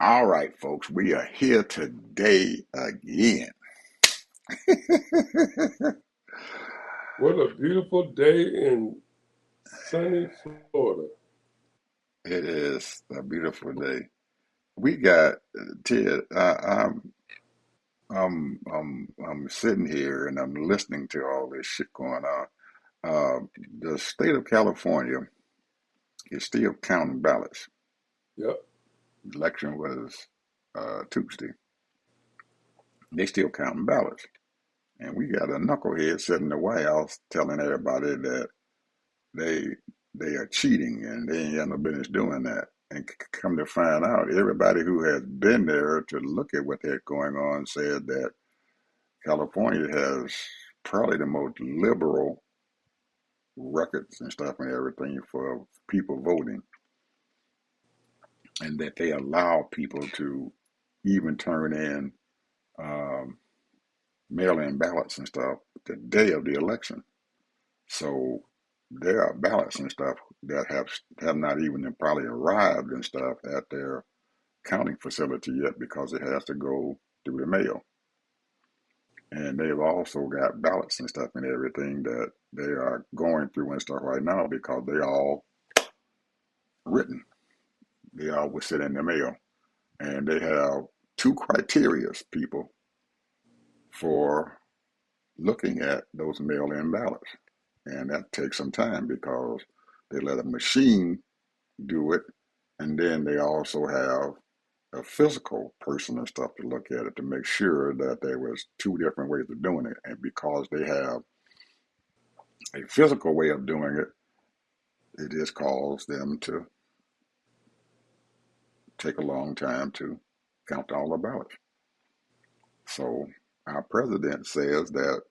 All right, folks, we are here today again. What a beautiful day in sunny Florida. It is a beautiful day. We got Ted. I'm sitting here and I'm listening to all this shit going on. The state of California is still counting ballots. Yep. The election was Tuesday. They still counting ballots, and we got a knucklehead sitting in the White House telling everybody that they they are cheating and they ain't got no business doing that. And come to find out, everybody who has been there to look at what they're going on said that California has probably the most liberal records and stuff and everything for people voting, and that they allow people to even turn in um, mail-in ballots and stuff the day of the election. So there are ballots and stuff that have not even probably arrived and stuff at their counting facility yet because it has to go through the mail. And they've also got ballots and stuff and everything that they are going through and stuff right now because they all written. They all will sit in the mail. And they have two criterias, people, for looking at those mail-in ballots. And that takes some time because they let a machine do it, and then they also have a physical person and stuff to look at it to make sure that there was two different ways of doing it. And because they have a physical way of doing it, it just caused them to take a long time to count all the ballots. So our president says that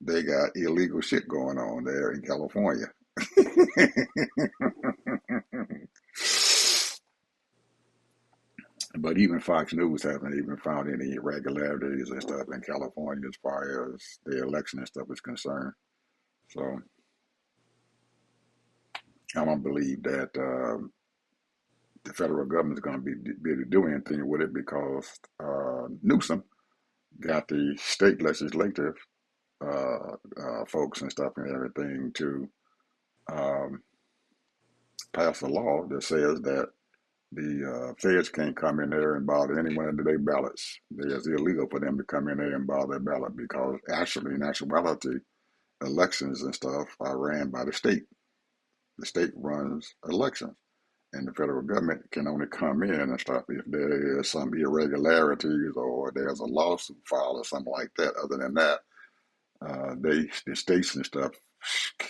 they got illegal shit going on there in California. But even Fox News haven't even found any irregularities and stuff in California as far as the election and stuff is concerned. So I don't believe that the federal government is going to be able to do anything with it because Newsom got the state legislative folks and stuff and everything to um, pass a law that says that the feds can't come in there and bother anyone into their ballots. It's illegal for them to come in there and bother their ballot because actually, in actuality, elections and stuff are ran by the state. The state runs elections, and the federal government can only come in and stuff if there is some irregularities or there's a lawsuit filed or something like that. Other than that, the states and stuff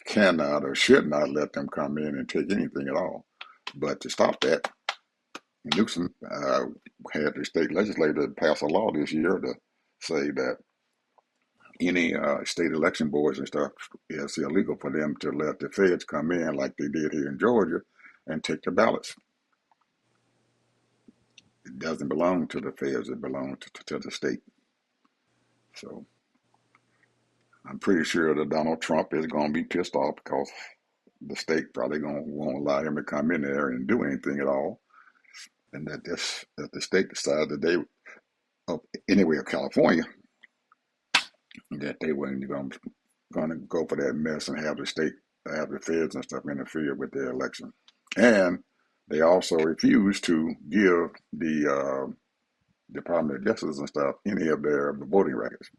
cannot or should not let them come in and take anything at all. But to stop that, Newsom had the state legislature pass a law this year to say that any state election boards and stuff, it's illegal for them to let the feds come in like they did here in Georgia and take the ballots. It doesn't belong to the feds; it belongs to the state. So I'm pretty sure that Donald Trump is going to be pissed off because the state probably won't allow him to come in there and do anything at all, and that the state decided that they, anyway, of California, that they weren't going to go for that mess and have the state, have the feds and stuff interfere with their election. And they also refused to give the Department of Justice and stuff any of their voting records.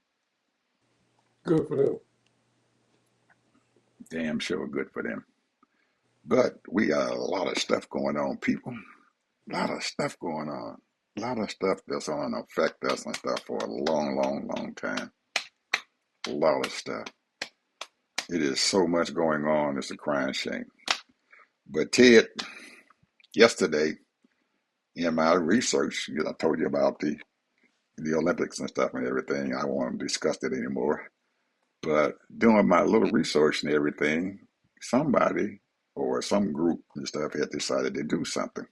Good for them. Damn sure good for them. But we got a lot of stuff going on, people. A lot of stuff going on. A lot of stuff that's going to affect us and stuff for a long, long, long time. A lot of stuff. It is so much going on, it's a crying shame. But Ted, yesterday in my research, I told you about the Olympics and stuff and everything. I won't discuss it anymore. But doing my little research and everything, somebody or some group and stuff had decided to do something.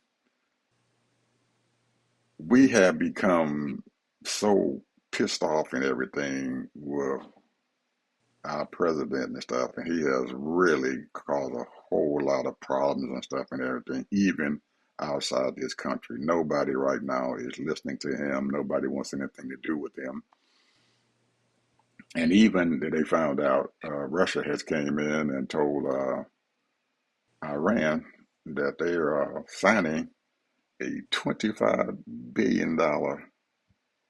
We have become so pissed off and everything with our president and stuff, and he has really caused a whole lot of problems and stuff and everything, even outside this country. Nobody right now is listening to him. Nobody wants anything to do with him. And even they found out Russia has came in and told Iran that they are signing a $25 billion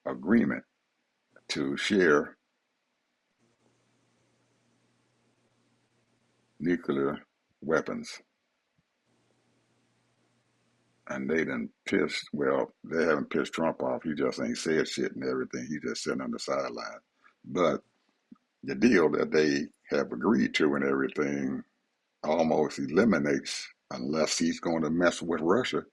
agreement to share nuclear weapons. And they done pissed, well, they haven't pissed Trump off. He just ain't said shit and everything. He just sitting on the sideline. But the deal that they have agreed to and everything almost eliminates, unless he's going to mess with Russia,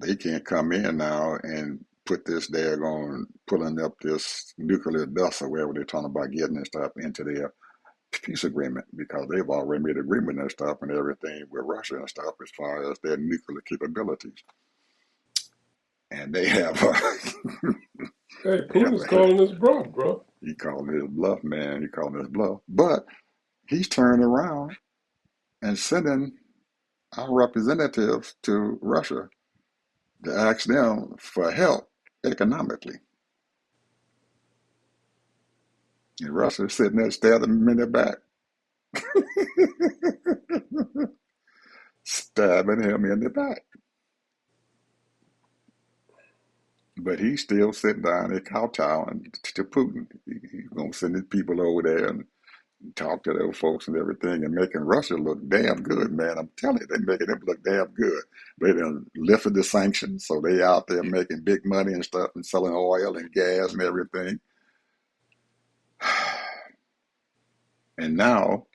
they can't come in now and put this daggone, pulling up this nuclear dust or wherever they're talking about getting this stuff into their peace agreement because they've already made agreement and stuff and everything with Russia and stuff as far as their nuclear capabilities. And they have Hey, they have Putin's a head. calling his bluff, bro. He calling his bluff, man. He calling his bluff. But he's turning around and sending our representatives to Russia to ask them for help economically. And Russia's sitting there stabbing him in the back, stabbing him in the back. But he's still sitting down and kowtowing to Putin. He's going to send his people over there and talk to those folks and everything and making Russia look damn good, man. I'm telling you, they're making them look damn good. They done lifted the sanctions, so they out there making big money and stuff and selling oil and gas and everything. And now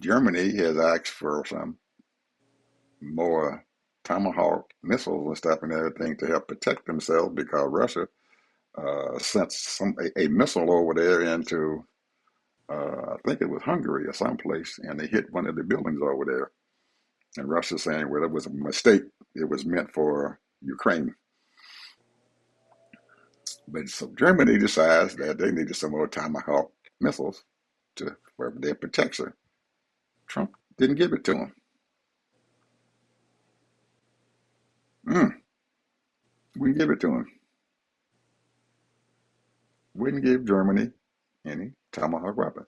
Germany has asked for some more Tomahawk missiles and stuff and everything to help protect themselves because Russia sent a missile over there into I think it was Hungary or someplace, and they hit one of the buildings over there. And Russia's saying, well, it was a mistake. It was meant for Ukraine. But so Germany decides that they needed some more Tomahawk missiles for their protection. Trump didn't give it to them. Mm, wouldn't give it to them. Wouldn't give Germany any Tomahawk weapons.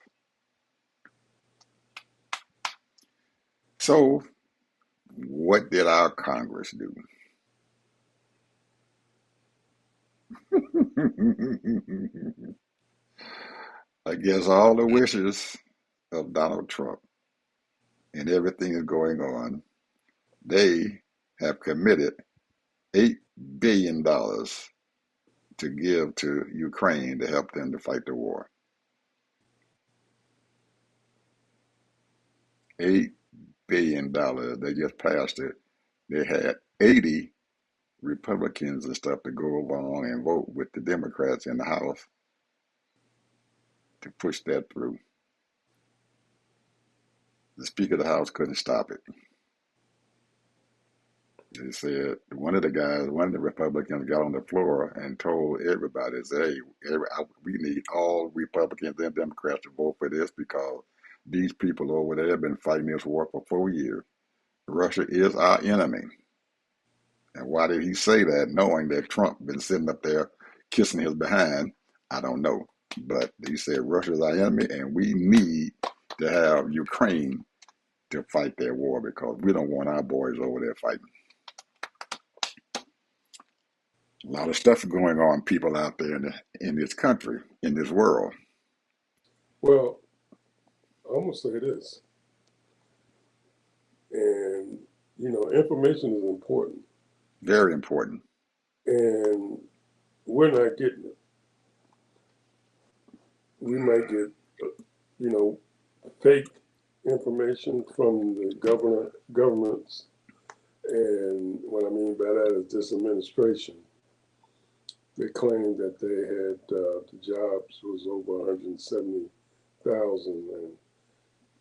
So what did our Congress do? Against all the wishes of Donald Trump and everything is going on, they have committed $8 billion to give to Ukraine to help them to fight the war. $8 billion. They just passed it. They had 80 Republicans and stuff to go along and vote with the Democrats in the House to push that through. The Speaker of the House couldn't stop it. They said one of the guys, one of the Republicans got on the floor and told everybody, say, hey, we need all Republicans and Democrats to vote for this because these people over there have been fighting this war for 4 years. Russia is our enemy. And why did he say that, knowing that Trump been sitting up there kissing his behind? I don't know. But he said Russia is our enemy and we need to have Ukraine to fight their war because we don't want our boys over there fighting. A lot of stuff going on, people out there in this country, in this world. Well, I'm gonna say this, and information is important, Very important. and we're not getting it. We might get, you know, fake information from the governments, and what I mean by that is this administration. They claimed that they had the jobs was over 170,000,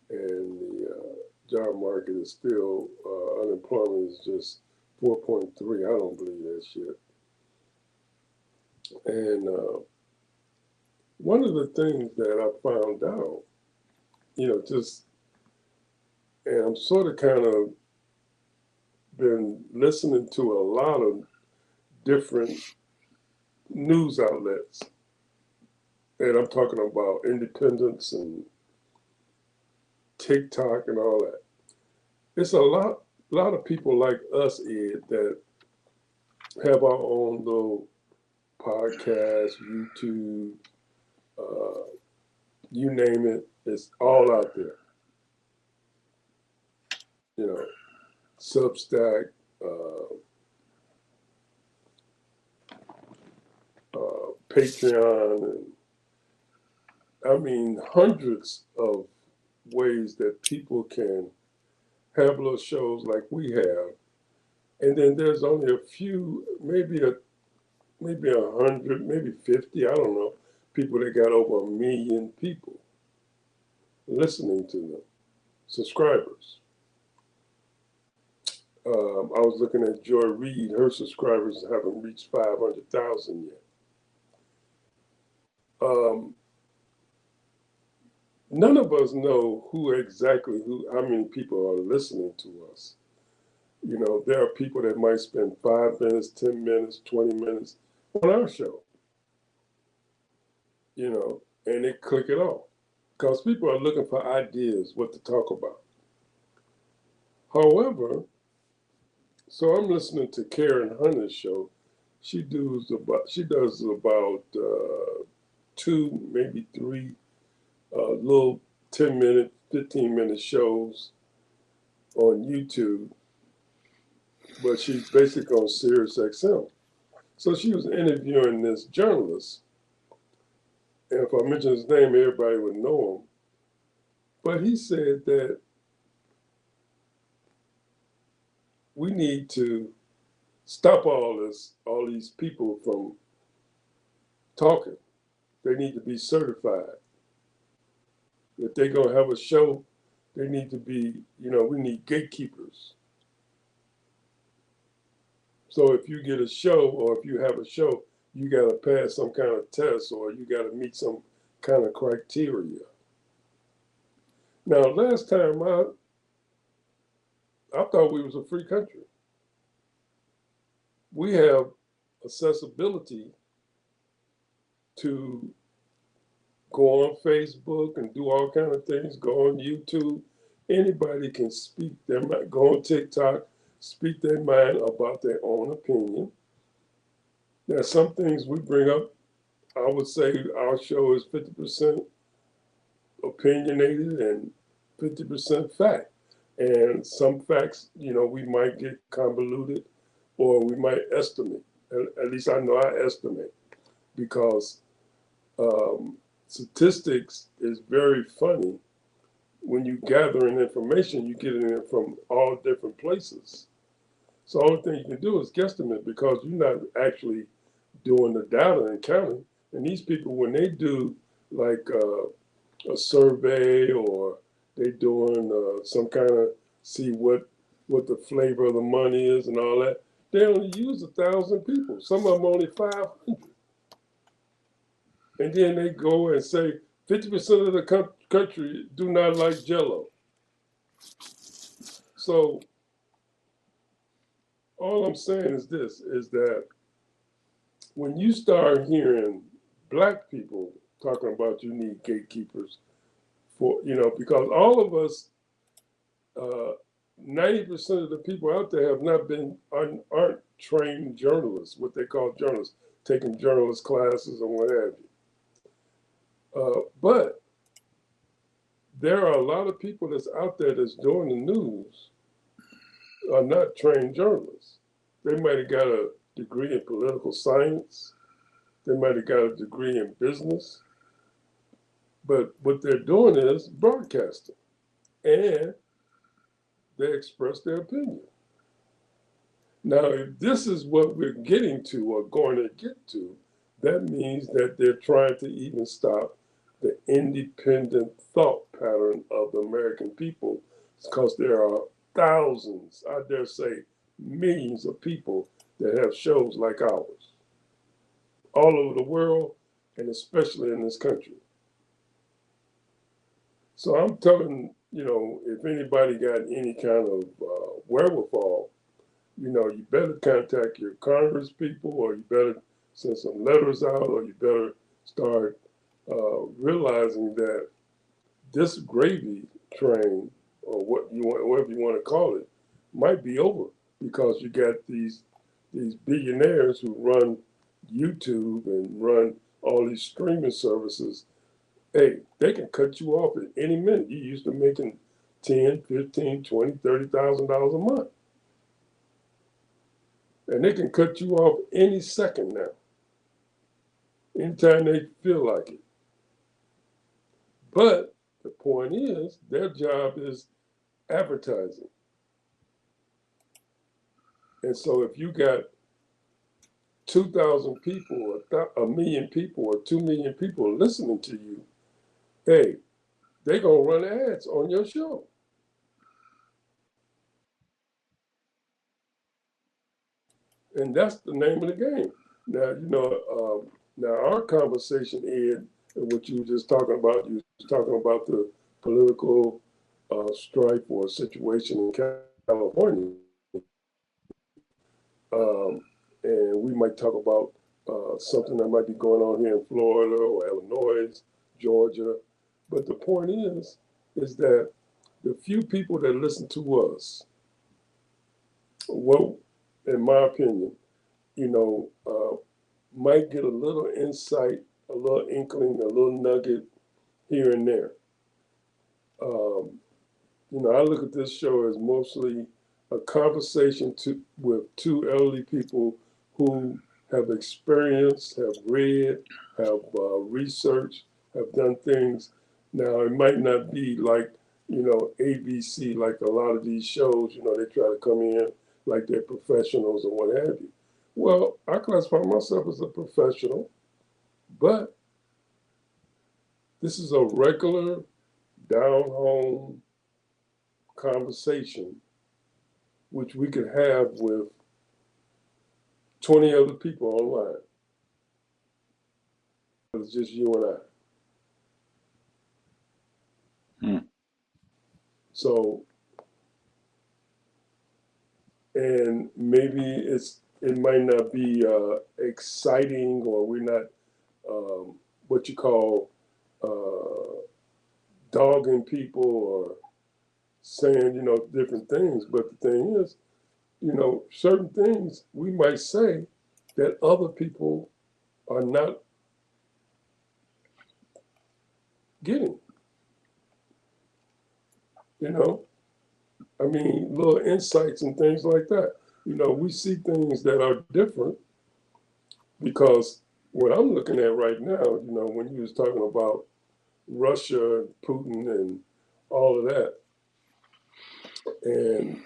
and the job market is still unemployment is just 4.3. I don't believe that shit. And one of the things that I found out, just, and I'm sort of kind of been listening to a lot of different news outlets, and I'm talking about independence and TikTok and all that. It's a lot of people like us, Ed, that have our own little podcast, YouTube, uh, you name it, it's all out there. You know, Substack, uh, Patreon, and I mean hundreds of ways that people can have little shows like we have. And then there's only a few, maybe 100, maybe 50, I don't know, people that got over 1 million people listening to them, subscribers. I was looking at Joy Reid, her subscribers haven't reached 500,000 yet. Um, None of us know how many people are listening to us. There are people that might spend 5 minutes, 10 minutes, 20 minutes on our show, and they click it off because people are looking for ideas, what to talk about. However, so I'm listening to Karen Hunter's show. She does about two, maybe three little 10-minute, 15-minute shows on YouTube, but she's basically on Sirius XM. So she was interviewing this journalist, and if I mention his name, everybody would know him. But he said that we need to stop all these people from talking. They need to be certified. If they're gonna have a show, they need to be, we need gatekeepers. So if you get a show or if you have a show, you gotta pass some kind of test or you gotta meet some kind of criteria. Now, last time I thought we was a free country. We have accessibility to go on Facebook and do all kind of things, go on YouTube. Anybody can speak their mind, go on TikTok, speak their mind about their own opinion. Now, some things we bring up, I would say our show is 50% opinionated and 50% fact. And some facts, we might get convoluted or we might estimate. At least I know I estimate because statistics is very funny. When you gather in information, you get it in from all different places. So all the thing you can do is guesstimate because you're not actually doing the data and counting. And these people, when they do like a survey or they doing some kind of see what the flavor of the money is and all that, they only use 1,000 people. Some of them only 500. And then they go and say 50% of the country do not like Jello. So all I'm saying is this: is that when you start hearing black people talking about you need gatekeepers for because all of us 90% of the people out there have not been aren't trained journalists, what they call journalists, taking journalist classes and what have you. But there are a lot of people that's out there that's doing the news are not trained journalists. They might have got a degree in political science. They might have got a degree in business. But what they're doing is broadcasting. And they express their opinion. Now, if this is what we're getting to or going to get to, that means that they're trying to even stop the independent thought pattern of the American people because there are thousands, I dare say millions of people that have shows like ours all over the world. and especially in this country. So I'm telling, if anybody got any kind of wherewithal, you better contact your Congress people, or you better send some letters out, or you better start realizing that this gravy train, or whatever you want to call it, might be over, because you got these billionaires who run YouTube and run all these streaming services. Hey, they can cut you off at any minute. You used to making 10, 15, 20, $30,000 a month. And they can cut you off any second now, anytime they feel like it. But the point is, their job is advertising. And so if you got 2,000 people, or a million people, or 2 million people listening to you, hey, they're going to run ads on your show. And that's the name of the game. Now, now our conversation, Ed, what you were just talking about, you was talking about the political strife or situation in California. Um, and we might talk about something that might be going on here in Florida or Illinois, Georgia. But the point is that the few people that listen to us, well, in my opinion, might get a little insight, a little inkling, a little nugget here and there. Um, I look at this show as mostly a conversation with two elderly people who have experienced, have read, have researched, have done things. Now, it might not be like, ABC, like a lot of these shows, they try to come in like they're professionals or what have you. Well, I classify myself as a professional, but this is a regular, down home conversation which we could have with 20 other people online. It's just you and I. Hmm. So, and maybe it might not be exciting, or we're not what you call dogging people or saying different things. But the thing is, certain things we might say that other people are not getting. I mean, little insights and things like that. We see things that are different, because what I'm looking at right now, when you was talking about Russia, Putin, and all of that, and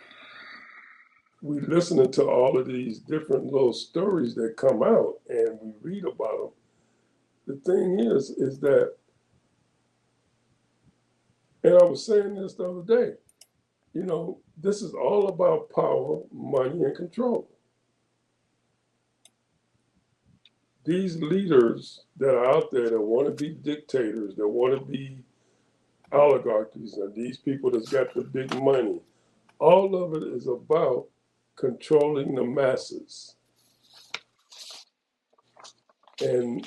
we listening to all of these different little stories that come out, and we read about them. The thing is that, and I was saying this the other day, this is all about power, money, and control. These leaders that are out there that want to be dictators, that want to be oligarchies, and these people that's got the big money, all of it is about controlling the masses. And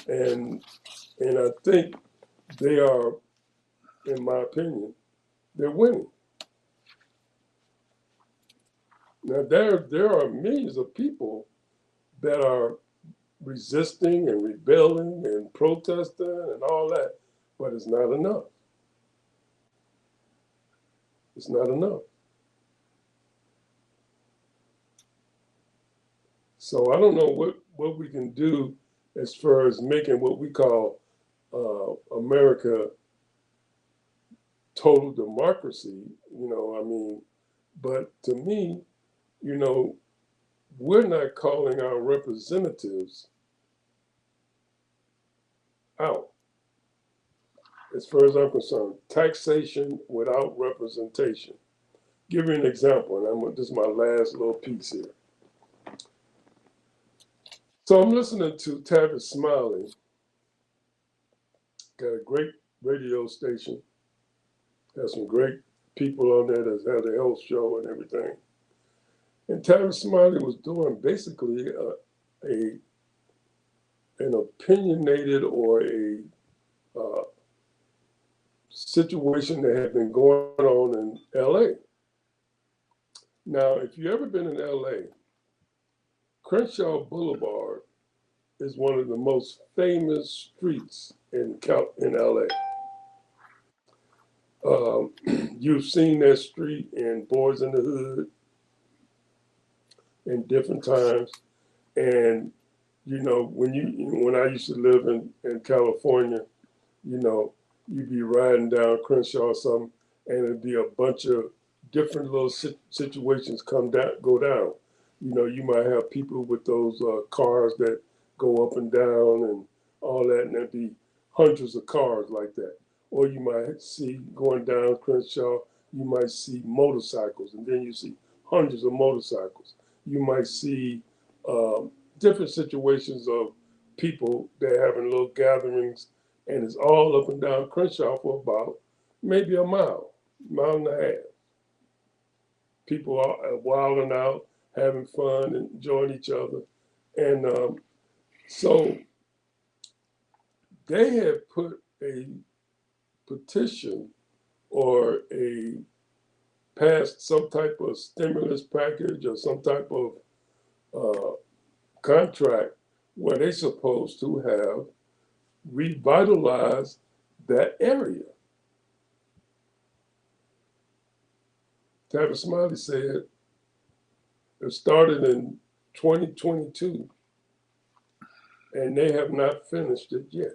I think they are, in my opinion, they're winning. Now there are millions of people that are resisting and rebelling and protesting and all that, but it's not enough. It's not enough. So I don't know what we can do as far as making what we call America total democracy. I mean, but to me, you know, we're not calling our representatives out. As far as I'm concerned, taxation without representation. Give you an example, and this is my last little piece here. So I'm listening to Tavis Smiley, got a great radio station, has some great people on there that had a health show and everything. And Travis Smiley was doing basically a an opinionated or a uh, situation that had been going on in L.A. Now, if you've ever been in L.A., Crenshaw Boulevard is one of the most famous streets in LA. You've seen that street in Boys in the Hood in different times, and when I used to live in California, you know, you'd be riding down Crenshaw or something, and it'd be a bunch of different little situations go down. You might have people with those cars that go up and down and all that, and there'd be hundreds of cars like that. Or you might see going down Crenshaw, you might see motorcycles, and then you see hundreds of motorcycles. You might see different situations of people that having little gatherings, and it's all up and down Crenshaw for about maybe a mile and a half. People are wilding out, having fun, and enjoying each other. And so they had put a petition or a passed some type of stimulus package or some type of uh, contract where they're supposed to have revitalized that area. Tavis Smiley said it started in 2022 and they have not finished it yet.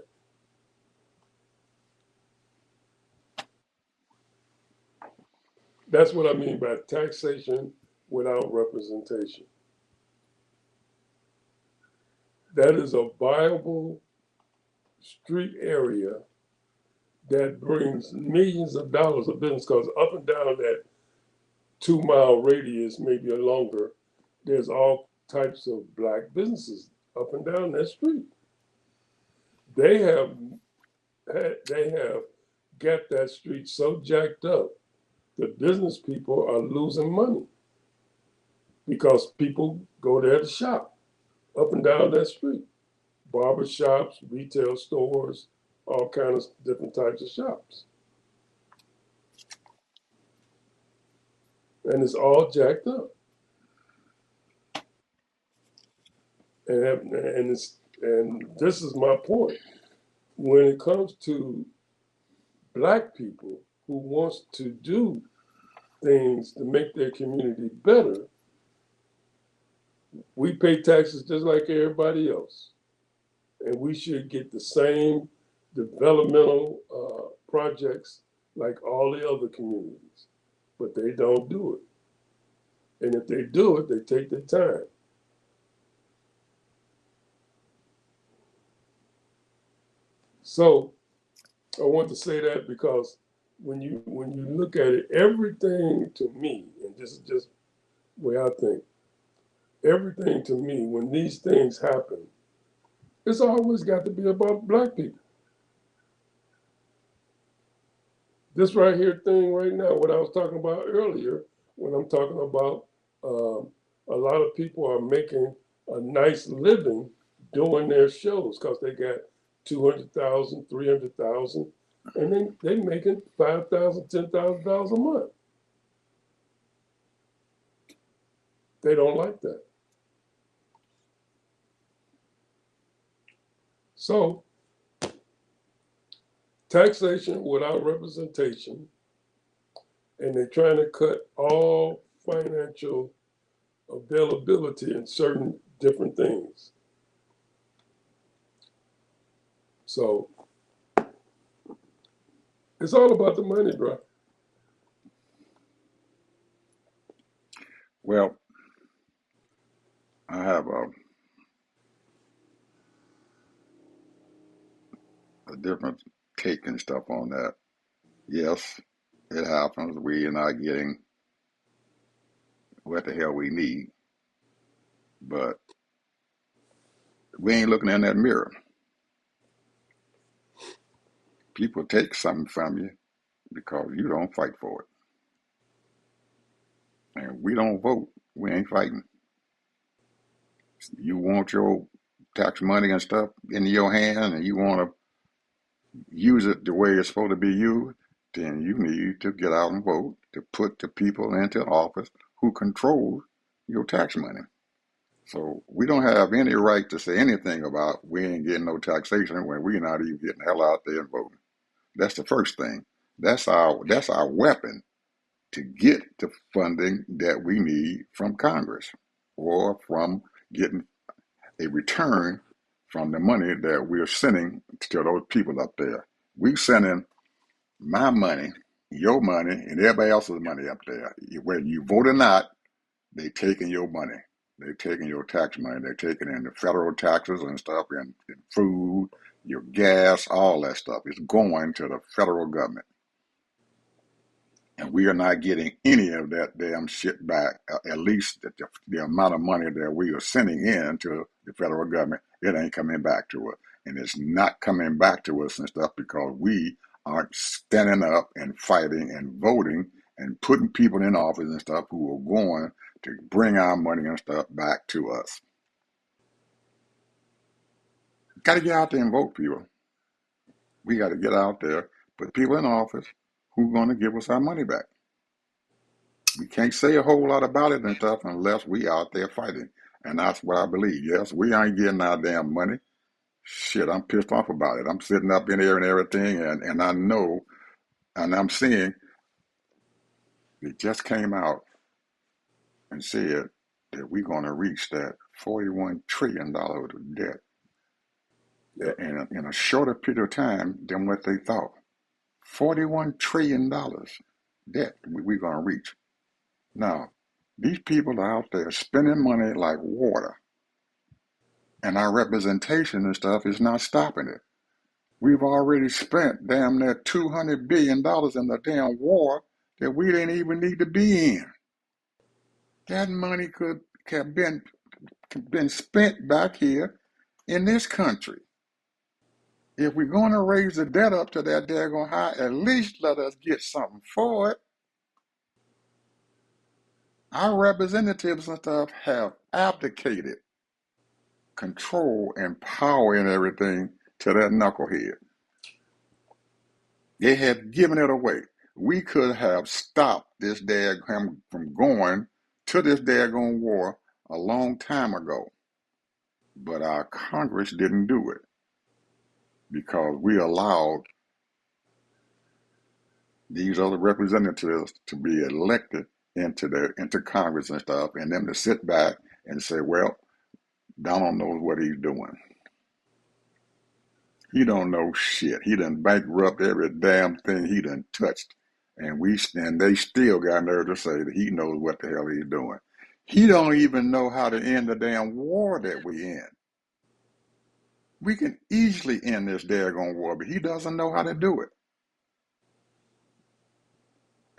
That's what I mean by taxation without representation. That is a viable street area that brings millions of dollars of business because up and down that 2 mile radius, maybe or longer, there's all types of black businesses up and down that street. They have they have got that street so jacked up, the business people are losing money because people go there to shop up and down that street. Barber shops, retail stores, all kinds of different types of shops. And it's all jacked up. And this is my point. When it comes to black people who wants to do things to make their community better, we pay taxes just like everybody else. And we should get the same developmental projects like all the other communities. But they don't do it. And if they do it, they take their time. So I want to say that because when you look at it, everything to me, and this is just the way I think, everything to me, when these things happen, it's always got to be about black people. This right here thing right now, what I was talking about earlier, when I'm talking about a lot of people are making a nice living doing their shows because they got 200,000, 300,000, and they making $5,000, $10,000 a month. They don't like that. So taxation without representation, and they're trying to cut all financial availability in certain different things. So it's all about the money, bro. Well, I have a different take and stuff on that. Yes, it happens. We are not getting what the hell we need, but we ain't looking in that mirror. People take something from you because you don't fight for it. And we don't vote. We ain't fighting. You want your tax money and stuff in your hand and you want to use it the way it's supposed to be used, then you need to get out and vote to put the people into office who control your tax money. So we don't have any right to say anything about we ain't getting no taxation when we're not even getting the hell out there and voting. That's the first thing. That's our weapon to get the funding that we need from Congress or from getting a return from the money that we're sending to those people up there. We sending my money, your money, and everybody else's money up there. Whether you vote or not, they taking your money. They taking your tax money. They taking in the federal taxes and stuff, and food, your gas, all that stuff. It's going to the federal government. And we are not getting any of that damn shit back. At least the amount of money that we are sending in to the federal government, it ain't coming back to us. And it's not coming back to us and stuff because we aren't standing up and fighting and voting and putting people in office and stuff who are going to bring our money and stuff back to us. Got to get out there and vote, people. We got to get out there, put people in office who are going to give us our money back. We can't say a whole lot about it and stuff unless we out there fighting. And that's what I believe. Yes, we ain't getting our damn money. Shit, I'm pissed off about it. I'm sitting up in there and everything, and I know, and I'm seeing, it just came out and said that we're going to reach that $41 trillion of debt Yep. in a shorter period of time than what they thought. $41 trillion debt we're going to reach. Now, these people are out there spending money like water. And our representation and stuff is not stopping it. We've already spent damn near $200 billion in the damn war that we didn't even need to be in. That money could have been spent back here in this country. If we're going to raise the debt up to that daggone high, at least let us get something for it. Our representatives and stuff have abdicated control and power and everything to that knucklehead. They had given it away. We could have stopped this him from going to this daggone war a long time ago. But our Congress didn't do it because we allowed these other representatives to be elected into Congress and stuff, and them to sit back and say, "Well, Donald knows what he's doing. He don't know shit. He done bankrupt every damn thing he done touched." And they still got nerve to say that he knows what the hell he's doing. He don't even know how to end the damn war that we in. We can easily end this daggone war, but he doesn't know how to do it.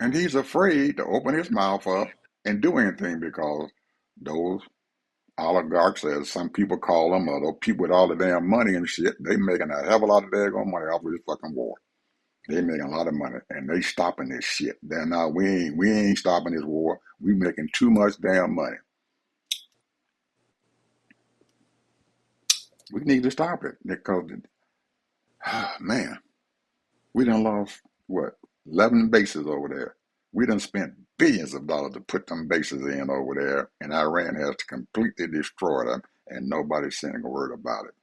And he's afraid to open his mouth up and do anything because those oligarchs, as some people call them, or those people with all the damn money and shit, they making a hell of a lot of daggone money off of this fucking war. They making a lot of money, and they stopping this shit. They're now we ain't stopping this war. We making too much damn money. We need to stop it because, man, we done lost what 11 bases over there. We done spent billions of dollars to put them bases in over there, and Iran has completely destroyed them, and nobody's saying a word about it.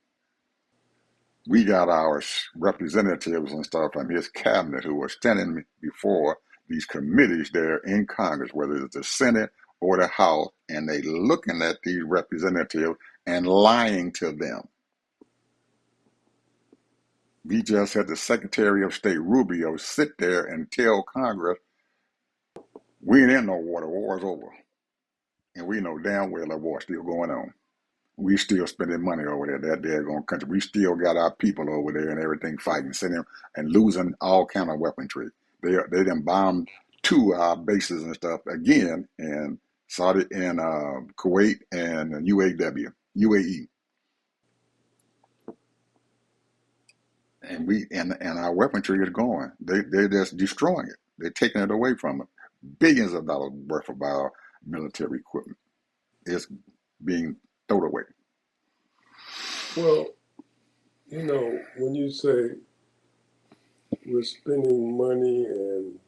We got our representatives and stuff from his cabinet who are standing before these committees there in Congress, whether it's the Senate or the House, and they looking at these representatives and lying to them. We just had the Secretary of State Rubio sit there and tell Congress, we ain't in no war, the war's over. And we know damn well that war's still going on. We still spending money over there, that daggone country. We still got our people over there and everything fighting, sending and losing all kind of weaponry. They done bombed two of our bases and stuff again in Saudi and Kuwait and UAE. and our weaponry is going. They're just destroying it. They're taking it away from it. Billions of dollars worth of our military equipment is being thrown away. Well, you know, when you say we're spending money and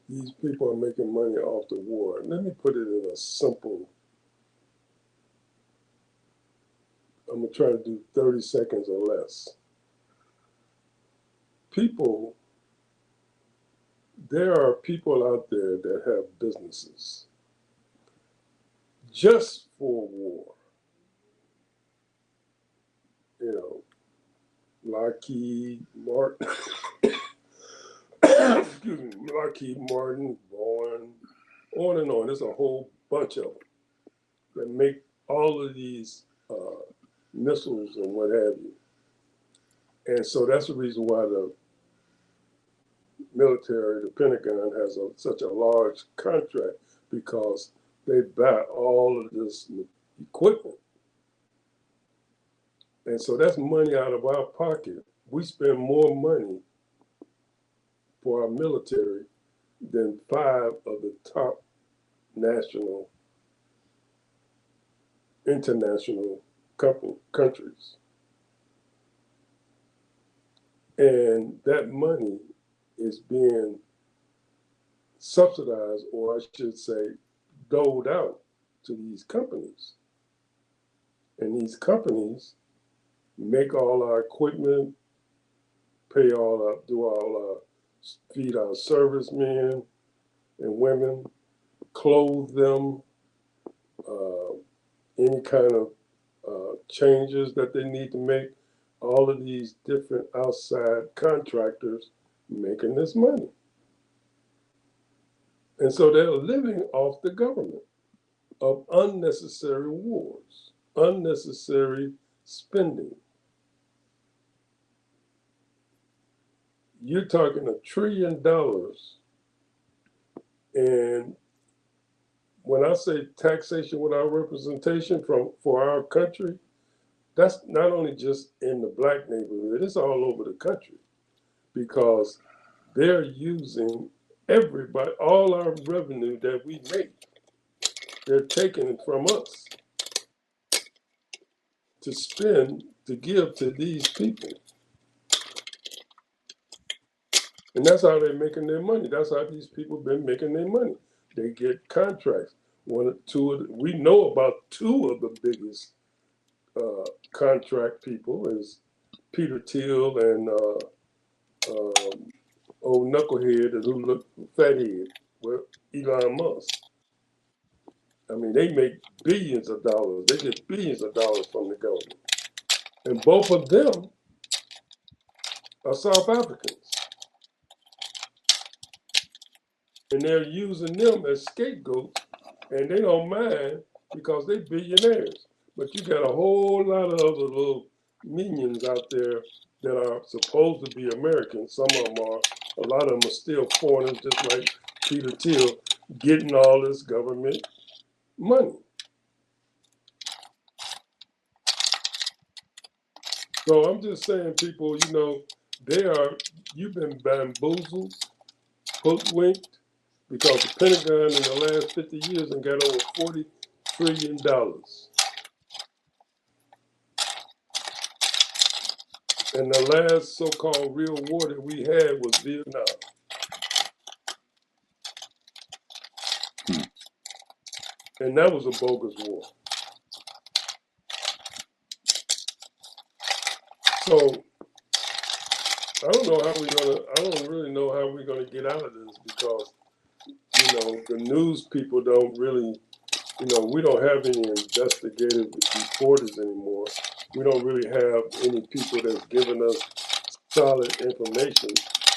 these people are making money off the war, let me put it in a simple, I'm going to try to do 30 seconds or less. People, there are people out there that have businesses just for war. You know, Lockheed Martin, excuse me, Lockheed Martin, Boeing, on and on. There's a whole bunch of them that make all of these missiles and what have you. And so that's the reason why the military, the Pentagon, has such a large contract, because they buy all of this equipment. And so that's money out of our pocket. We spend more money for our military than 5 of the top national, international countries. And that money is being subsidized, or I should say, doled out to these companies. And these companies make all our equipment, pay all our, do all our, feed our servicemen and women, clothe them, uh, any kind of changes that they need to make. All of these different outside contractors making this money. And so they're living off the government of unnecessary wars, unnecessary spending. You're talking $1 trillion. And when I say taxation without representation for our country, that's not only just in the black neighborhood, it's all over the country, because they're using everybody, all our revenue that we make, they're taking it from us to spend, to give to these people. And that's how they're making their money. That's how these people have been making their money. They get contracts. We know about 2 of the biggest contract people is Peter Thiel and old knucklehead who look fathead, well, Elon Musk. I mean, they make billions of dollars. They get billions of dollars from the government. And both of them are South Africans. And they're using them as scapegoats, and they don't mind because they're billionaires. But you got a whole lot of other little minions out there that are supposed to be Americans. Some of them are. A lot of them are still foreigners, just like Peter Thiel, getting all this government money. So I'm just saying, people, you've been bamboozled, hoodwinked, because the Pentagon in the last 50 years and got over $40 trillion. And the last so-called real war that we had was Vietnam. And that was a bogus war. So I don't really know how we're gonna get out of this, because, the news people don't really, we don't have any investigative reporters anymore. We don't really have any people that's giving us solid information.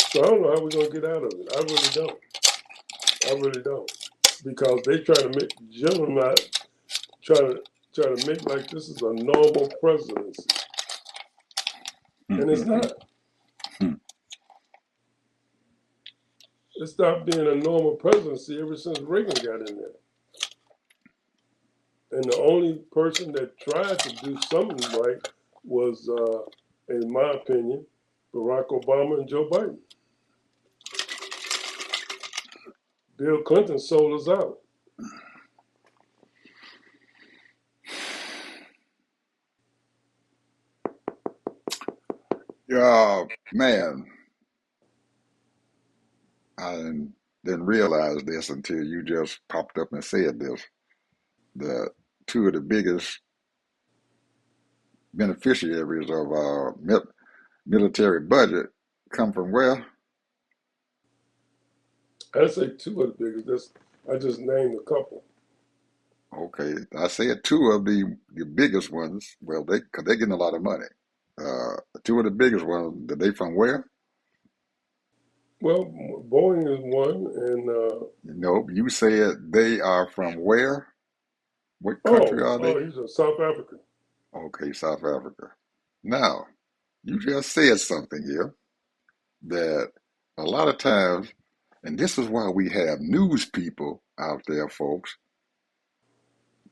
So I don't know how we're gonna get out of it. I really don't. I really don't. Because they try to make try to make like this is a normal presidency. And it's not. It stopped being a normal presidency ever since Reagan got in there. And the only person that tried to do something right was in my opinion, Barack Obama and Joe Biden. Bill Clinton sold us out. Yeah, man, I didn't realize this until you just popped up and said this. The two of the biggest beneficiaries of our military budget come from where? I say two of the biggest. I just named a couple. Okay, I said two of the biggest ones. Well, because they're getting a lot of money. Two of the biggest ones. They from where? Well, Boeing is one, and Nope. You said they are from where? What country oh, are they? he's a South African. Okay, South Africa. Now, you just said something here that a lot of times, and this is why we have news people out there, folks,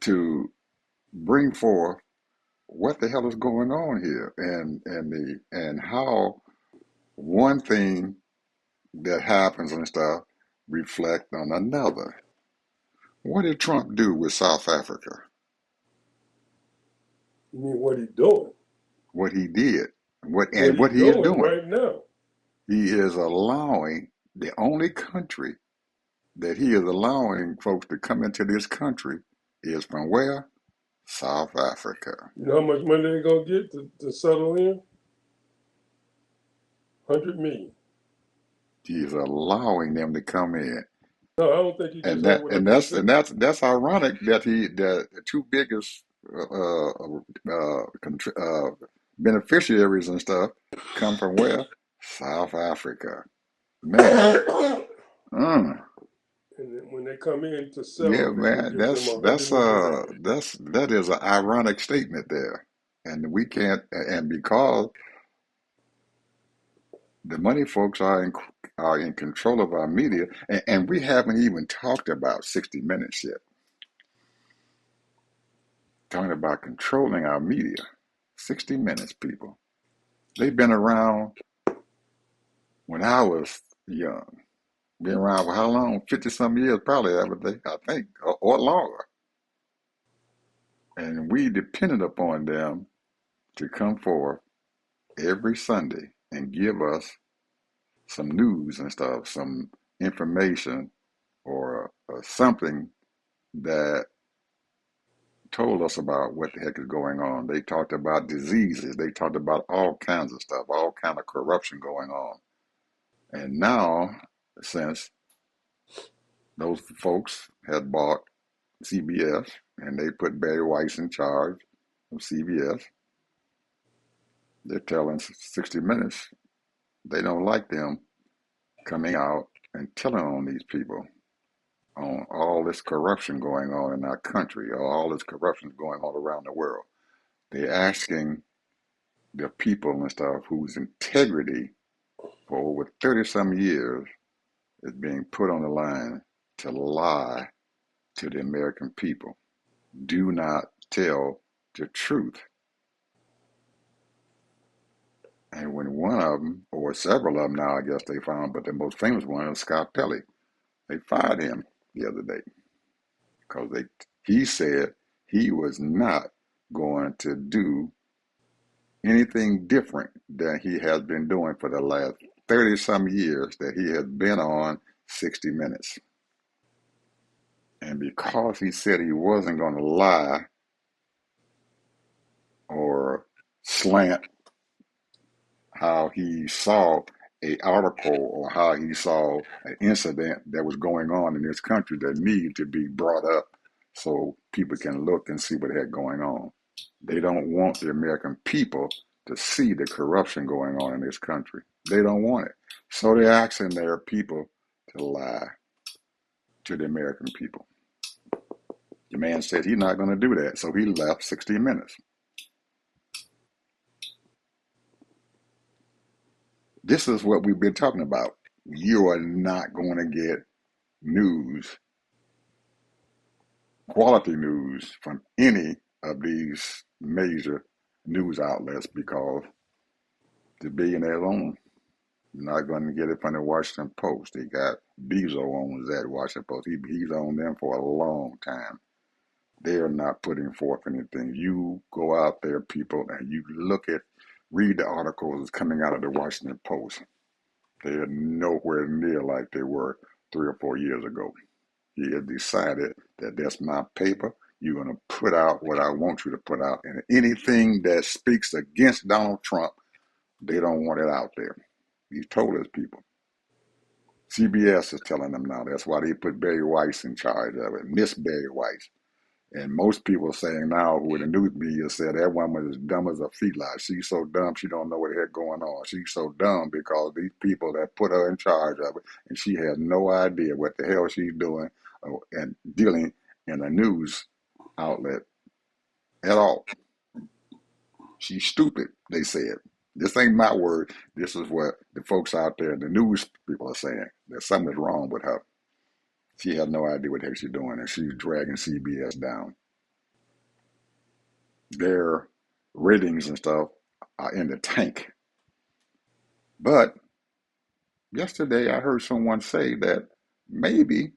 to bring forth what the hell is going on here, and how one thing that happens and stuff reflect on another. What did Trump do with South Africa? You mean what he doing? What he did, What he what he is doing doing. right now? He is allowing the only country that he is allowing folks to come into this country is from where? South Africa. You know how much money they gonna get to settle in? 100 million. He is allowing them to come in. No, I don't think he just And had that whatever he said. that's ironic that the two biggest beneficiaries and stuff come from where? South Africa. Man, And mm, then when they come in to yeah, settle, they gonna man, give them 100 million. that is an ironic statement there, and we can't, and because the money folks are in control of our media, and we haven't even talked about 60 Minutes yet. Talking about controlling our media. 60 Minutes, people. They've been around when I was young. Been around for how long? 50 some years, probably, haven't they? I think, or longer. And we depended upon them to come forth every Sunday and give us some news and stuff, some information or something that told us about what the heck is going on. They talked about diseases. They talked about all kinds of stuff, all kind of corruption going on. And now, since those folks had bought CBS and they put Barry Weiss in charge of CBS, they're telling 60 Minutes they don't like them coming out and telling on these people on all this corruption going on in our country, or all this corruption going on around the world. They're asking the people and stuff whose integrity for over 30 some years is being put on the line to lie to the American people. Do not tell the truth. And when one of them, or several of them now, I guess they found, but the most famous one is Scott Pelley. They fired him the other day because he said he was not going to do anything different than he has been doing for the last 30 some years that he has been on 60 Minutes. And because he said he wasn't going to lie or slant how he saw a article or how he saw an incident that was going on in this country that needed to be brought up so people can look and see what had going on. They don't want the American people to see the corruption going on in this country. They don't want it. So they're asking their people to lie to the American people. The man said he's not going to do that, so he left 60 Minutes. This is what we've been talking about. You are not going to get news, quality news, from any of these major news outlets because The billionaires own. You're not going to get it from the Washington Post. They got Bezos owns that Washington Post. He's owned them for a long time. They are not putting forth anything. You go out there, people, and you read the articles that's coming out of the Washington Post. They are nowhere near like they were 3 or 4 years ago. He has decided that that's my paper. You're going to put out what I want you to put out. And anything that speaks against Donald Trump, they don't want it out there. He told his people. CBS is telling them now. That's why they put Barry Weiss in charge of it, Miss Barry Weiss. And most people are saying now, with the news media said that woman is dumb as a feedlot. She's so dumb she don't know what the heck going on. She's so dumb because these people that put her in charge of it, and she has no idea what the hell she's doing and dealing in a news outlet at all. She's stupid, they said. This ain't my word. This is what the folks out there, the news people are saying. That something's wrong with her. She has no idea what the heck she's doing, and she's dragging CBS down. Their ratings and stuff are in the tank. But yesterday I heard someone say that maybe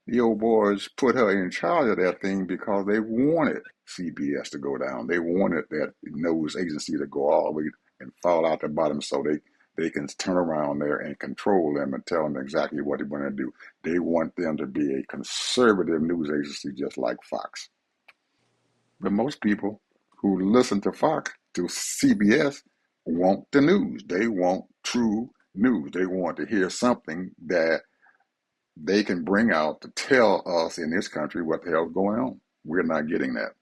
the old boys put her in charge of that thing because they wanted CBS to go down. They wanted that news agency to go all the way and fall out the bottom so they can turn around there and control them and tell them exactly what they want to do. They want them to be a conservative news agency just like Fox. But most people who listen to Fox, to CBS, want the news. They want true news. They want to hear something that they can bring out to tell us in this country what the hell's going on. We're not getting that.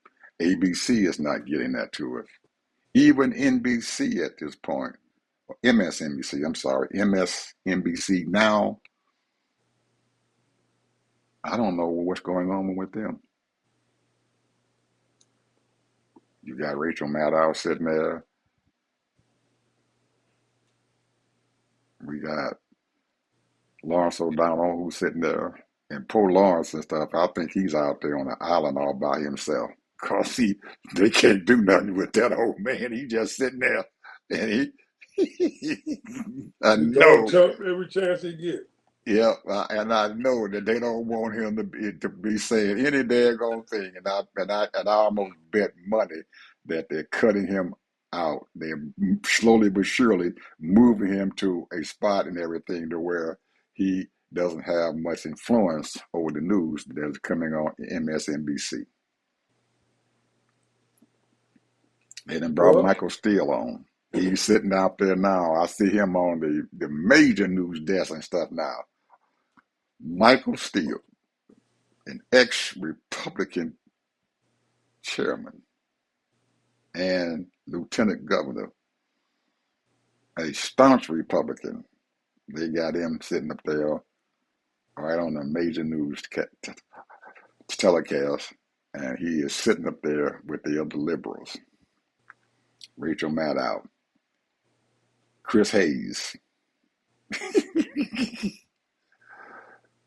ABC is not getting that to us. Even NBC at this point, MSNBC, I'm sorry, MSNBC now, I don't know what's going on with them. You got Rachel Maddow sitting there. We got Lawrence O'Donnell who's sitting there. And poor Lawrence and stuff, I think he's out there on an island all by himself. Cause they can't do nothing with that old man. He just sitting there, and I The dog know, Trump every chance he get. yeah, and I know that they don't want him to be saying any daggone thing. And I almost bet money that they're cutting him out. They're slowly but surely moving him to a spot and everything to where he doesn't have much influence over the news that's coming on MSNBC. They done brought Well, Michael Steele on. He's sitting out there now. I see him on the major news desk and stuff now. Michael Steele, an ex-Republican chairman and lieutenant governor, a staunch Republican. They got him sitting up there right on the major news telecast, and he is sitting up there with the other liberals. Rachel Maddow, Chris Hayes,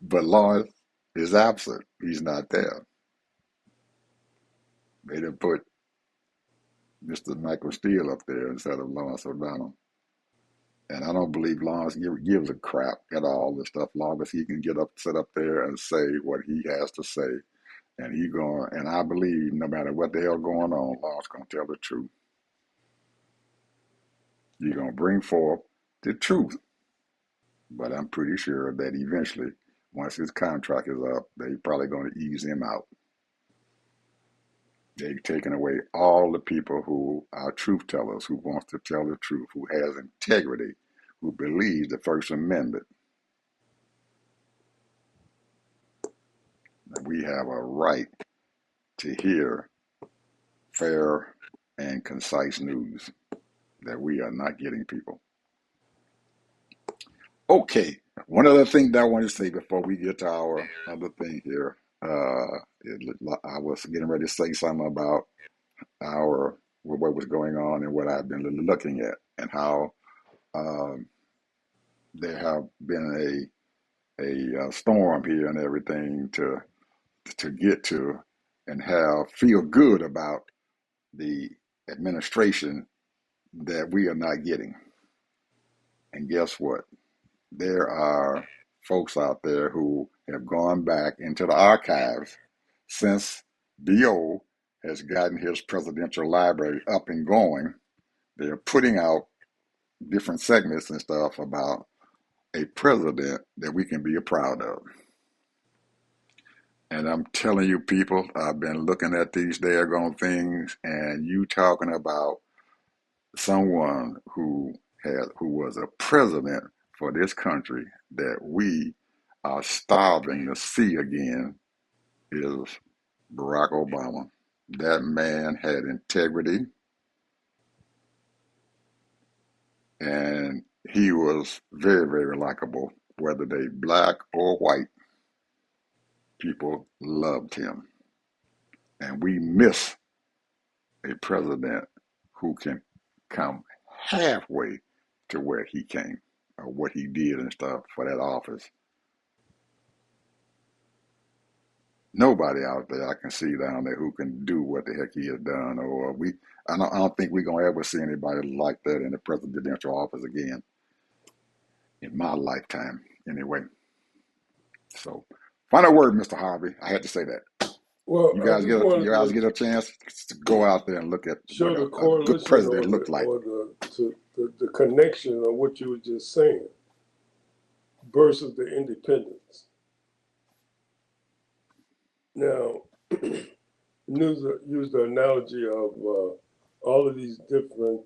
but Lawrence is absent. He's not there. They didn't put Mr. Michael Steele up there instead of Lawrence O'Donnell. And I don't believe Lawrence gives a crap at all the stuff, long as he can sit up there and say what he has to say. And I believe no matter what the hell going on, Lawrence gonna tell the truth. You're gonna bring forth the truth. But I'm pretty sure that eventually, once his contract is up, they probably gonna ease him out. They've taken away all the people who are truth tellers, who wants to tell the truth, who has integrity, who believes the First Amendment. That we have a right to hear fair and concise news that we are not getting, people. Okay, one other thing that I want to say before we get to our other thing here. I was getting ready to say something about what was going on and what I've been looking at and how um, there have been a storm here and everything to get to and have feel good about the administration that we are not getting. And guess what? There are folks out there who have gone back into the archives since D.O. has gotten his presidential library up and going. They're putting out different segments and stuff about a president that we can be proud of. And I'm telling you, people, I've been looking at these daggone things, and you talking about someone who was a president for this country that we are starving to see again is Barack Obama. That man had integrity, and he was very, very likable. Whether they black or white, people loved him. And we miss a president who can come halfway to where he came or what he did and stuff for that office. Nobody out there I can see down there who can do what the heck he has done. I don't think we're gonna ever see anybody like that in the presidential office again in my lifetime, anyway. So, final word, Mr. Harvey. I had to say that. Well, I just You wanted guys to get a chance to go out there and look at what show the a good correlation president or looked like. the connection of what you were just saying versus the independence. Now, use the analogy of all of these different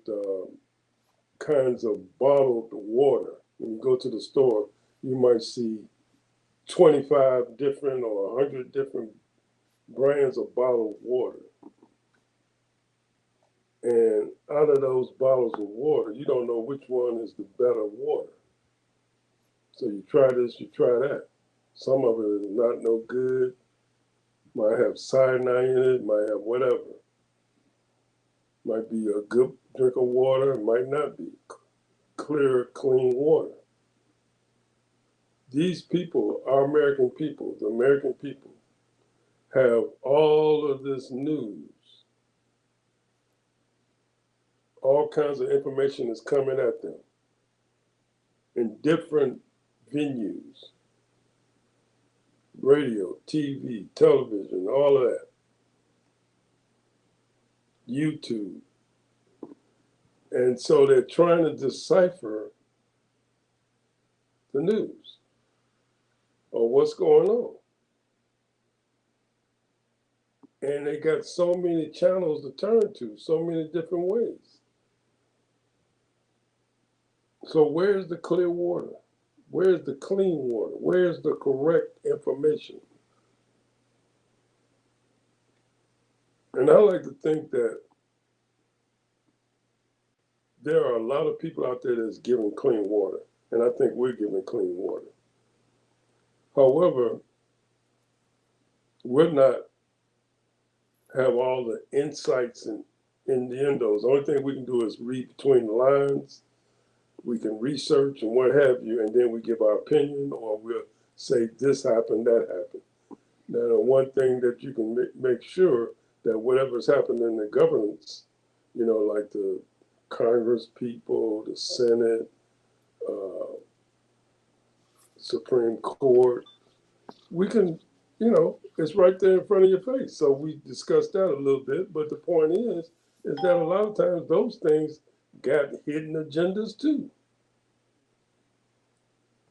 kinds of bottled water. When you go to the store, you might see 25 different or 100 different brands of bottled water. And out of those bottles of water, you don't know which one is the better water. So you try this, you try that. Some of it is not no good, might have cyanide in it, might have whatever. Might be a good drink of water, it might not be clear, clean water. These people, our American people, the American people, have all of this news. All kinds of information is coming at them in different venues, radio, TV, television, all of that, YouTube. And so they're trying to decipher the news or what's going on. And they got so many channels to turn to, so many different ways. So where's the clear water? Where's the clean water? Where's the correct information? And I like to think that there are a lot of people out there that's giving clean water, and I think we're giving clean water. However, we're not have all the insights and innuendos. The only thing we can do is read between the lines. We can research and what have you, and then we give our opinion, or we'll say this happened, that happened. Now, the one thing that you can make sure that whatever's happened in the governance, like the Congress people, the Senate, uh, Supreme Court, we can, it's right there in front of your face. So we discussed that a little bit, but the point is that a lot of times those things got hidden agendas too.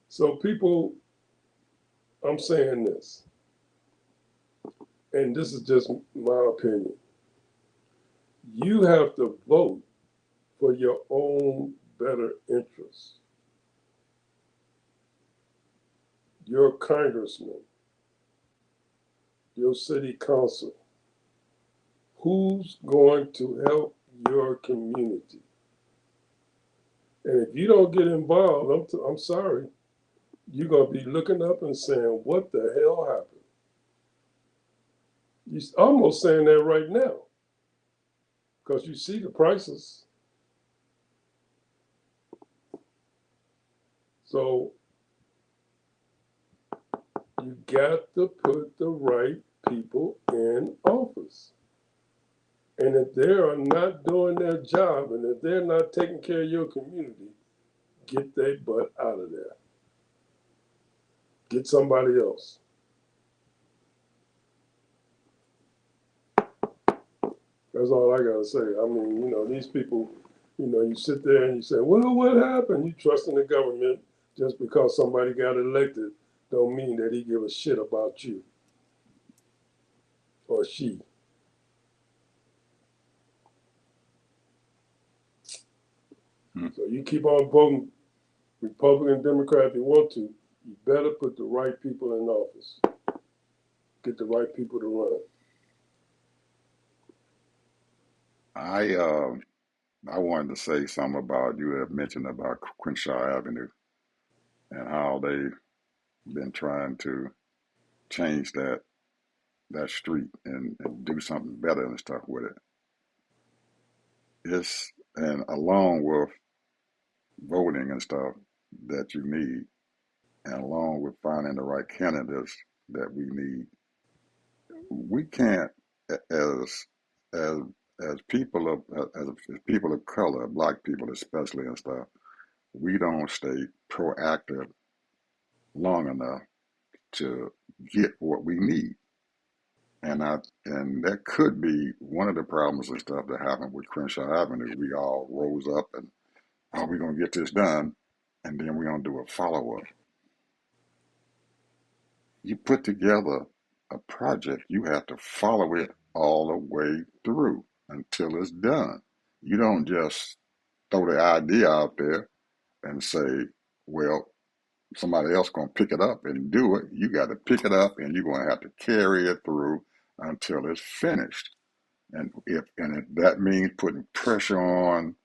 So people, I'm saying this, and this is just my opinion. You have to vote for your own better interests. Your congressman, your city council, who's going to help your community? And if you don't get involved, I'm sorry, you're going to be looking up and saying, what the hell happened? You're almost saying that right now because you see the prices. So you got to put the right people in office. And if they are not doing their job and if they're not taking care of your community, Get their butt out of there. Get somebody else. That's all I gotta say. I mean, these people, you sit there and you say, well, what happened? You trust in the government just because somebody got elected don't mean that he give a shit about you or she. Hmm. So you keep on voting Republican, Democrat if you want to. You better put the right people in office. Get the right people to run. I uh, I wanted to say something about you had mentioned about Crenshaw Avenue and how they've been trying to change that street and do something better and stuff with it. It's and along with voting and stuff that you need, and along with finding the right candidates that we need, we can't as as as people of as people of color, black people especially and stuff, we don't stay proactive long enough to get what we need. And that could be one of the problems and stuff that happened with Crenshaw Avenue. We all rose up and we're gonna get this done, and then we're gonna do a follow up. You put together a project, you have to follow it all the way through until it's done. You don't just throw the idea out there and say, well, somebody else gonna pick it up and do it. You got to pick it up and you're gonna have to carry it through until it's finished. And if that means putting pressure on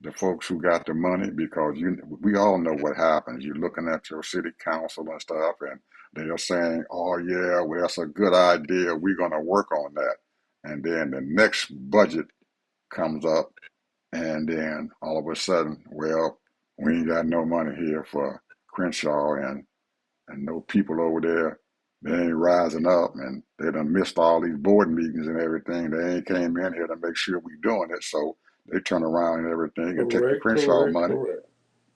the folks who got the money, because we all know what happens. You're looking at your city council and stuff, and they're saying, "Oh yeah, well that's a good idea. We're gonna work on that." And then the next budget comes up, and then all of a sudden, well, we ain't got no money here for Crenshaw, and no people over there. They ain't rising up, and they done missed all these board meetings and everything. They ain't came in here to make sure we doing it. So they turn around and everything and take the Correct, Crenshaw correct, money, correct.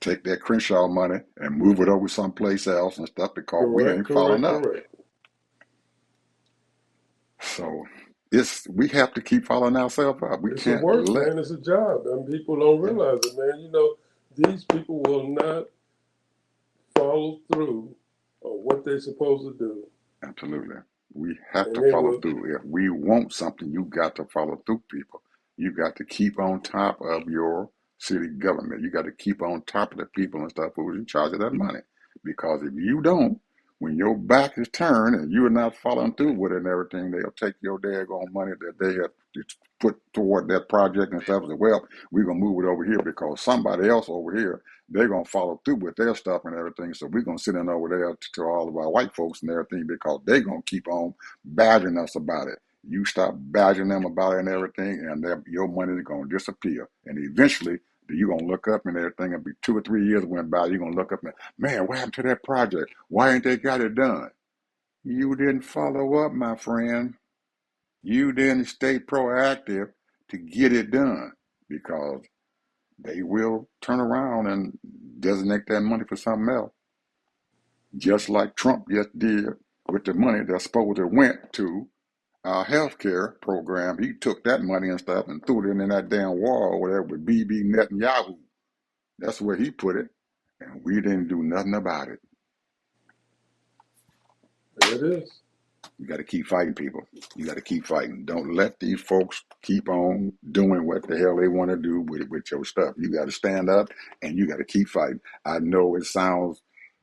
take that Crenshaw money and move it over someplace else and stuff because we Correct, ain't following correct, up. correct. So we have to keep following ourselves up. We It's a can't work, let man. It's a job. And people don't yeah, realize it, man. These people will not follow through on what they're supposed to do. absolutely. We have And to they follow will, through. If we want something, you got to follow through, people. You got to keep on top of your city government. You got to keep on top of the people and stuff who's in charge of that money. Because if you don't, when your back is turned and you're not following through with it and everything, they'll take your daggone money that they have put toward that project and stuff and say, well, we're going to move it over here because somebody else over here, they're going to follow through with their stuff and everything. So we're going to sit in over there to all of our white folks and everything because they're going to keep on badgering us about it. You stop badgering them about it and everything, and your money is going to disappear. And eventually, you're going to look up and everything, and be 2 or 3 years went by, you're going to look up and, man, what happened to that project? Why ain't they got it done? You didn't follow up, my friend. You didn't stay proactive to get it done because they will turn around and designate that money for something else, just like Trump just did with the money that's supposed to went to our health care program. He took that money and stuff and threw it in that damn wall over there with BB Netanyahu. That's where he put it, and we didn't do nothing about it. there it is. You got to keep fighting, people. You got to keep fighting. Don't let these folks keep on doing what the hell they want to do with your stuff. You got to stand up and you got to keep fighting. I know it sounds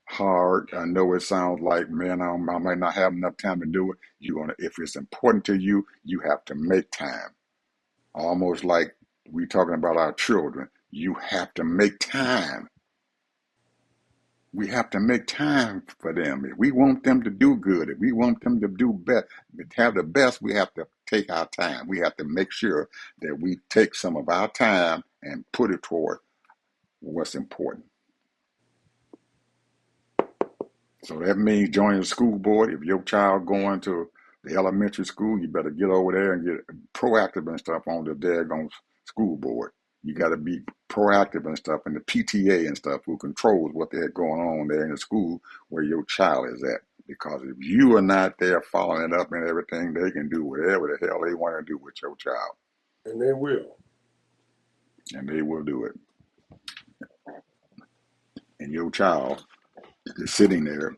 hard. I know it sounds like, man, I might not have enough time to do it. You're gonna, if it's important to you, you have to make time. Almost like we talking about our children. You have to make time. We have to make time for them. If we want them to do good, if we want them to do best, to have the best, we have to take our time. We have to make sure that we take some of our time and put it toward what's important. So that means joining the school board. If your child going to the elementary school, you better get over there and get proactive and stuff on the daggone school board. You got to be proactive and stuff, and the PTA and stuff who controls what they had going on there in the school where your child is at. Because if you are not there following it up and everything, they can do whatever the hell they want to do with your child, And they will. and they will do it. And your child is sitting there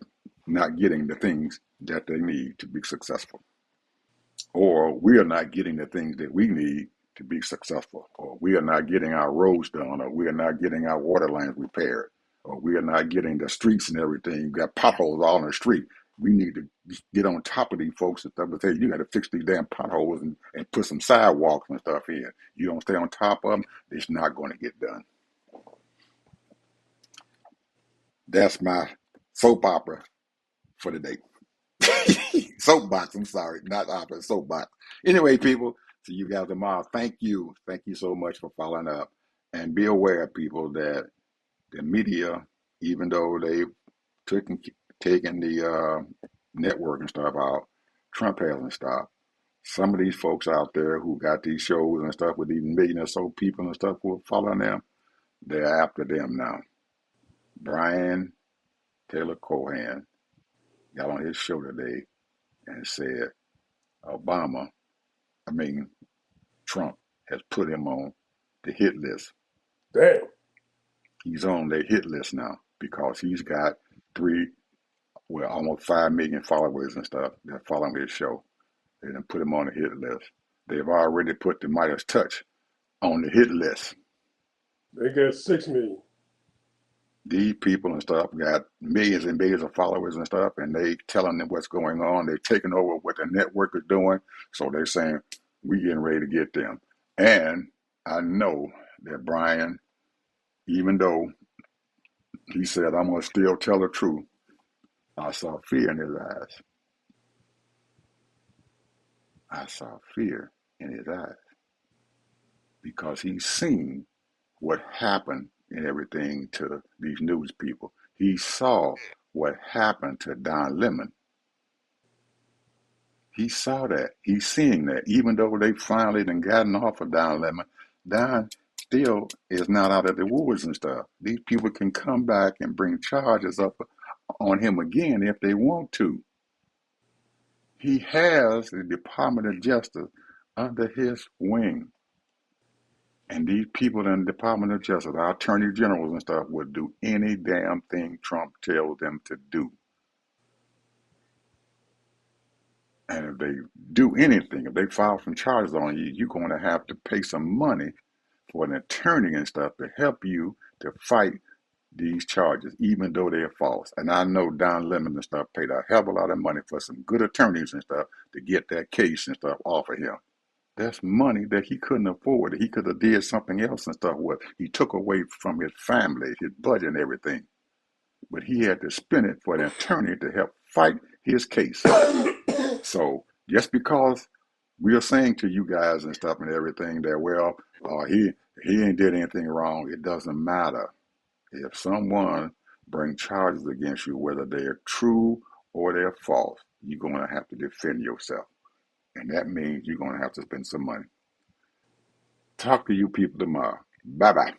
not getting the things that they need to be successful. Or we are not getting the things that we need to be successful, or we are not getting our roads done, or we are not getting our water lines repaired, or we are not getting the streets and everything. You got potholes all in the street. We need to get on top of these folks and stuff and say, you got to fix these damn potholes and put some sidewalks and stuff in. You don't stay on top of them, it's not going to get done. That's my soap opera for the day. Soapbox, I'm sorry, not opera, soapbox. Anyway, people, see you guys tomorrow. Thank you. Thank you so much for following up. And be aware, people, that the media, even though they've taken the network and stuff out, Trump has and stuff, some of these folks out there who got these shows and stuff with these million or so people and stuff who are following them, they're after them now. Brian Taylor Cohen got on his show today and said Obama, I mean, Trump has put him on the hit list. Damn. He's on their hit list now because he's got almost 5 million followers and stuff that follow his show. They done put him on the hit list. They've already put the Midas Touch on the hit list. They got 6 million. These people and stuff got millions and millions of followers and stuff, and they telling them what's going on. They're taking over what the network is doing. So they're saying, we getting ready to get them. And I know that Brian, even though he said, I'm going to still tell the truth, I saw fear in his eyes. I saw fear in his eyes because he's seen what happened and everything to these news people. He saw what happened to Don Lemon. He saw that. He's seeing that. Even though they finally done gotten off of Don Lemon, Don still is not out of the woods and stuff. These people can come back and bring charges up on him again if they want to. He has the Department of Justice under his wing. And these people in the Department of Justice, our attorney generals and stuff, would do any damn thing Trump tells them to do. And if they do anything, if they file some charges on you, you're going to have to pay some money for an attorney and stuff to help you to fight these charges, even though they're false. And I know Don Lemon and stuff paid a hell of a lot of money for some good attorneys and stuff to get that case and stuff off of him. That's money that he couldn't afford. He could have did something else and stuff with. He took away from his family, his budget and everything. But he had to spend it for an attorney to help fight his case. So just because we are saying to you guys and stuff and everything that, well, he ain't did anything wrong, it doesn't matter. If someone brings charges against you, whether they're true or they're false, you're going to have to defend yourself. And that means you're going to have to spend some money. Talk to you people tomorrow. Bye-bye.